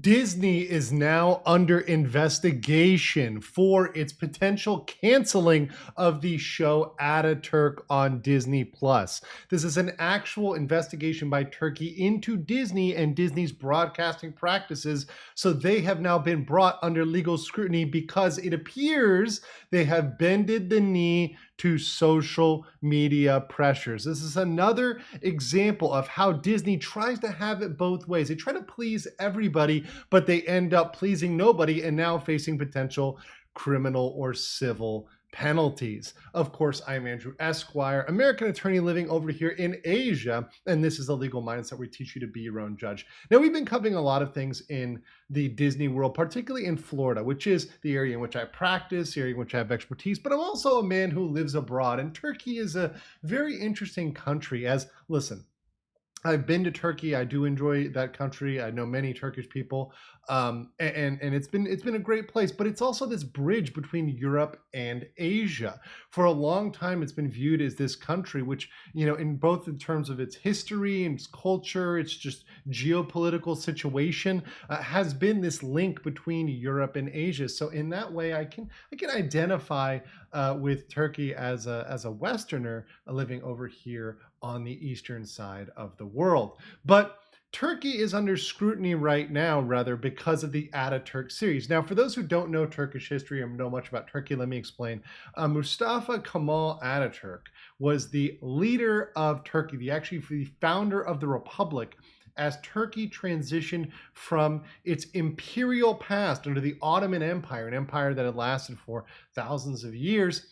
Disney is now under investigation for its potential canceling of the show Ataturk on Disney Plus. This is an actual investigation by Turkey into Disney and Disney's broadcasting practices. So they have now been brought under legal scrutiny because it appears they have bended the knee to social media pressures. This is another example of how Disney tries to have it both ways. They try to please everybody, but they end up pleasing nobody and now facing potential criminal or civil penalties. Of course, I'm Andrew Esquire, American attorney living over here in Asia, and this is a legal mindset. We teach you to be your own judge. Now, we've been covering a lot of things in the Disney world, particularly in Florida, which is the area in which I practice, the area in which I have expertise, but I'm also a man who lives abroad, and Turkey is a very interesting country. As, listen, I've been to Turkey. I do enjoy that country. I know many Turkish people, and it's been a great place. But it's also this bridge between Europe and Asia. For a long time, it's been viewed as this country, which, you know, in both in terms of its history and its culture, its just geopolitical situation, has been this link between Europe and Asia. So in that way, I can identify with Turkey as a Westerner living over here on the eastern side of the world. But Turkey is under scrutiny right now, rather, because of the Ataturk series. Now, for those who don't know Turkish history or know much about Turkey, let me explain. Mustafa Kemal Ataturk was the leader of Turkey, the founder of the republic, as Turkey transitioned from its imperial past under the Ottoman Empire, an empire that had lasted for thousands of years,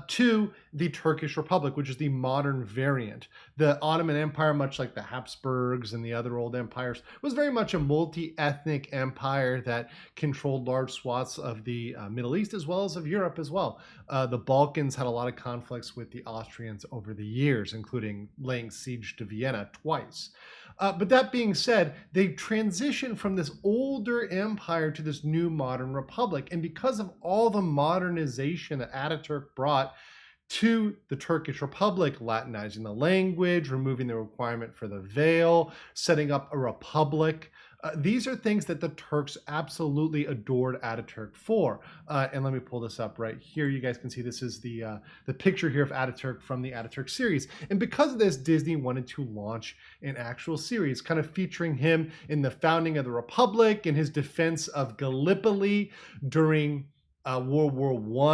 to the Turkish Republic, which is the modern variant. The Ottoman Empire, much like the Habsburgs and the other old empires, was very much a multi-ethnic empire that controlled large swaths of the Middle East as well as of Europe as well. The Balkans had a lot of conflicts with the Austrians over the years, including laying siege to Vienna twice. But that being said, they transitioned from this older empire to this new modern republic. And because of all the modernization that Ataturk brought to the Turkish Republic, Latinizing the language, removing the requirement for the veil, setting up a republic, these are things that the Turks absolutely adored Ataturk for. And let me pull this up right here. You guys can see this is the picture here of Ataturk from the Ataturk series. And because of this, Disney wanted to launch an actual series kind of featuring him in the founding of the Republic and his defense of Gallipoli during World War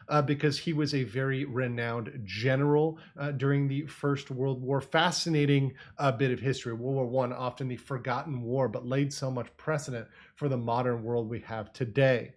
I, because he was a very renowned general during the First World War. Fascinating bit of history. World War I, often the forgotten war, but laid so much precedent for the modern world we have today.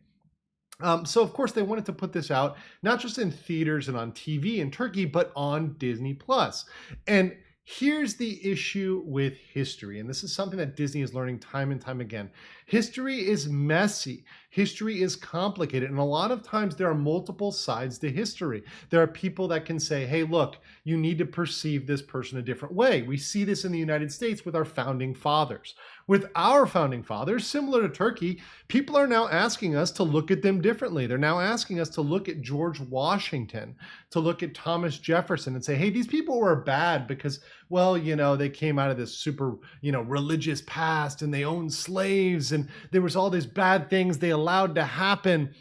So, of course, they wanted to put this out, not just in theaters and on TV in Turkey, but on Disney Plus. And here's the issue with history, and this is something that Disney is learning time and time again. History is messy. History is complicated, and a lot of times there are multiple sides to history. There are people that can say, hey, look, you need to perceive this person a different way. We see this in the United States with our founding fathers. With our founding fathers, similar to Turkey, people are now asking us to look at them differently. They're now asking us to look at George Washington, to look at Thomas Jefferson and say, hey, these people were bad because, well, you know, they came out of this super, religious past and they owned slaves and there was all these bad things they allowed to happen.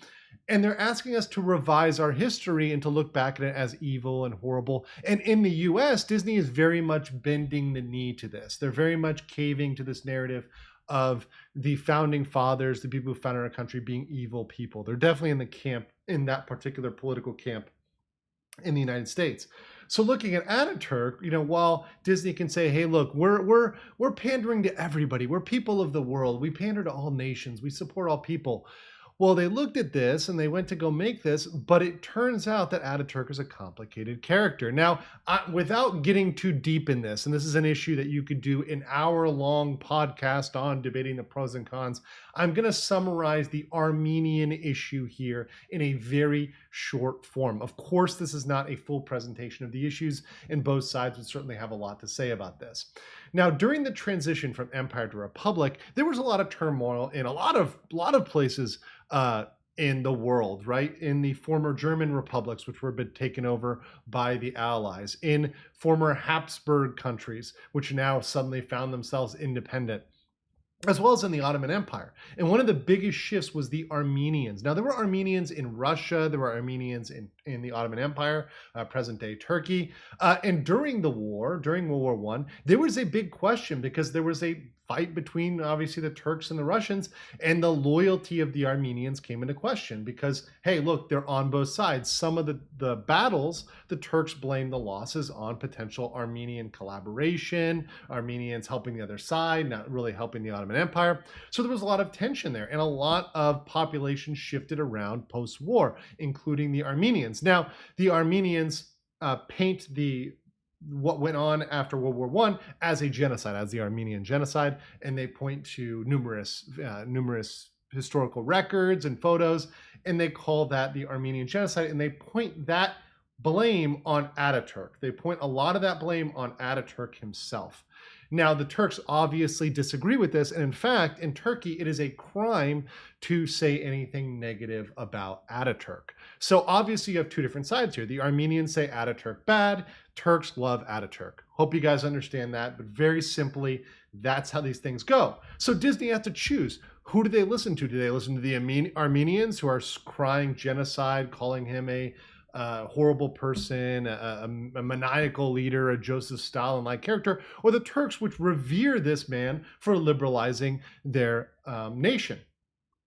And they're asking us to revise our history and to look back at it as evil and horrible. And in the US, Disney is very much bending the knee to this. They're very much caving to this narrative of the founding fathers, the people who founded our country, being evil people. They're definitely in the camp, in that particular political camp in the United States. So looking at Ataturk, while Disney can say, hey, look, we're pandering to everybody. We're people of the world. We pander to all nations. We support all people. Well, they looked at this and they went to go make this, but it turns out that Ataturk is a complicated character. Now, without getting too deep in this, and this is an issue that you could do an hour-long podcast on debating the pros and cons, I'm going to summarize the Armenian issue here in a very short form. Of course, this is not a full presentation of the issues, and both sides would certainly have a lot to say about this. Now, during the transition from empire to republic, there was a lot of turmoil in a lot of places in the world, right? In the former German republics, which were taken over by the Allies, in former Habsburg countries, which now suddenly found themselves independent. as well as in the Ottoman Empire. And one of the biggest shifts was the Armenians. Now, there were Armenians in Russia, there were Armenians in the Ottoman Empire, present-day Turkey. And during the war, during World War One, there was a big question because there was a fight between, obviously, the Turks and the Russians, and the loyalty of the Armenians came into question because, hey, look, they're on both sides. Some of the battles, the Turks blamed the losses on potential Armenian collaboration, Armenians helping the other side, not really helping the Ottoman Empire. So there was a lot of tension there, and a lot of population shifted around post-war, including the Armenians. Now, the Armenians paint what went on after World War One as a genocide, as the Armenian genocide, and they point to numerous historical records and photos, and they call that the Armenian genocide, and they point that blame on Ataturk. They point a lot of that blame on Ataturk himself. Now, the Turks obviously disagree with this, and in fact, in Turkey, it is a crime to say anything negative about Ataturk. So obviously, you have two different sides here. The Armenians say Ataturk bad, Turks love Ataturk. Hope you guys understand that, but very simply, that's how these things go. So Disney has to choose. Who do they listen to? Do they listen to the Armenians who are crying genocide, calling him a horrible person, a maniacal leader, a Joseph Stalin-like character, or the Turks, which revere this man for liberalizing their nation?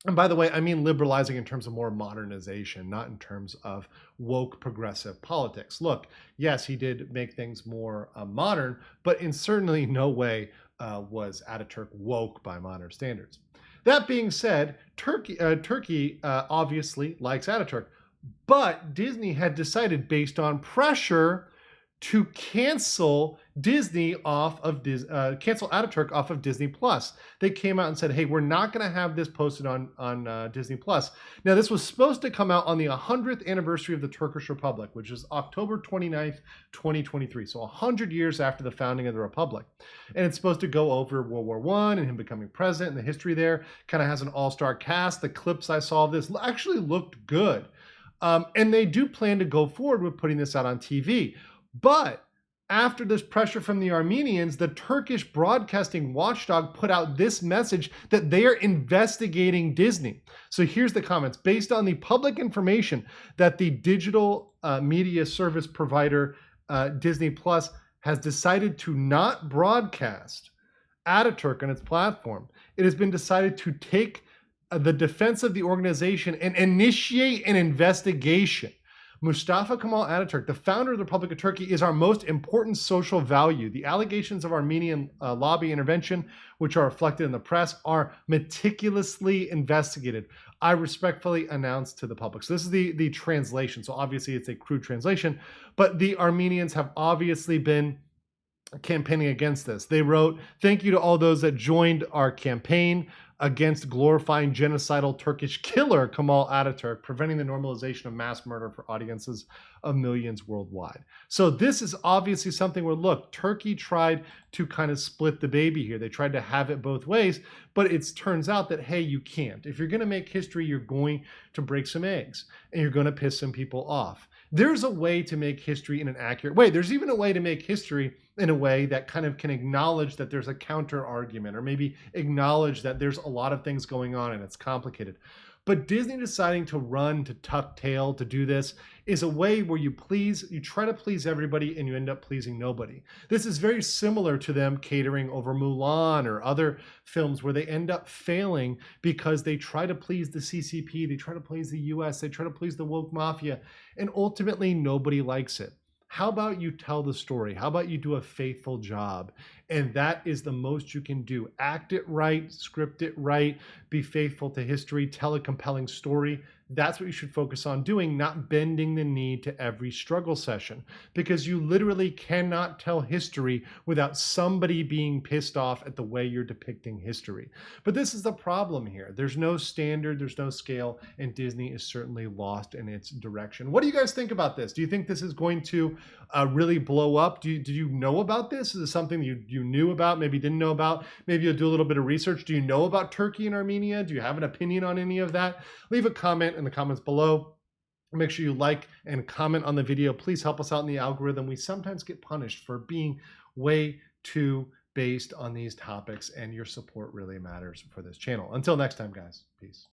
And by the way, I mean liberalizing in terms of more modernization, not in terms of woke progressive politics. Look, yes, he did make things more modern, but in certainly no way was Ataturk woke by modern standards. That being said, Turkey obviously likes Ataturk, but Disney had decided, based on pressure, to cancel Disney off of cancel Ataturk off of Disney Plus. They came out and said, "Hey, we're not going to have this posted on Disney Plus." Now, this was supposed to come out on the 100th anniversary of the Turkish Republic, which is October 29th, 2023. So 100 years after the founding of the Republic, and it's supposed to go over World War One and him becoming president and the history there. Kind of has an all-star cast. The clips I saw of this actually looked good, and they do plan to go forward with putting this out on TV. But after this pressure from the Armenians, the Turkish broadcasting watchdog put out this message that they are investigating Disney. So here's the comments. Based on the public information that the digital media service provider Disney Plus has decided to not broadcast Ataturk on its platform, it has been decided to take the defense of the organization and initiate an investigation. Mustafa Kemal Ataturk, the founder of the Republic of Turkey, is our most important social value. The allegations of Armenian lobby intervention, which are reflected in the press, are meticulously investigated. I respectfully announce to the public. So this is the translation. So obviously it's a crude translation, but the Armenians have obviously been campaigning against this. They wrote, "Thank you to all those that joined our campaign against glorifying genocidal Turkish killer Kemal Ataturk, preventing the normalization of mass murder for audiences of millions worldwide." So this is obviously something where, look, Turkey tried to kind of split the baby here. They tried to have it both ways, but it turns out that, hey, you can't. If you're going to make history, you're going to break some eggs, and you're going to piss some people off. There's a way to make history in an accurate way. There's even a way to make history in a way that kind of can acknowledge that there's a counter argument, or maybe acknowledge that there's a lot of things going on and it's complicated. But Disney deciding to run, to tuck tail, to do this is a way where you try to please everybody and you end up pleasing nobody. This is very similar to them catering over Mulan or other films where they end up failing because they try to please the CCP, they try to please the US, they try to please the woke mafia, and ultimately nobody likes it. How about you tell the story? How about you do a faithful job? And that is the most you can do. Act it right, script it right, be faithful to history, tell a compelling story. That's what you should focus on doing, not bending the knee to every struggle session, because you literally cannot tell history without somebody being pissed off at the way you're depicting history. But this is the problem here. There's no standard, there's no scale, and Disney is certainly lost in its direction. What do you guys think about this? Do you think this is going to really blow up? Did you know about this? Is this something you knew about, maybe didn't know about? Maybe you'll do a little bit of research. Do you know about Turkey and Armenia? Do you have an opinion on any of that? Leave a comment in the comments below. Make sure you like and comment on the video. Please help us out in the algorithm. We sometimes get punished for being way too based on these topics, and your support really matters for this channel. Until next time, guys, peace.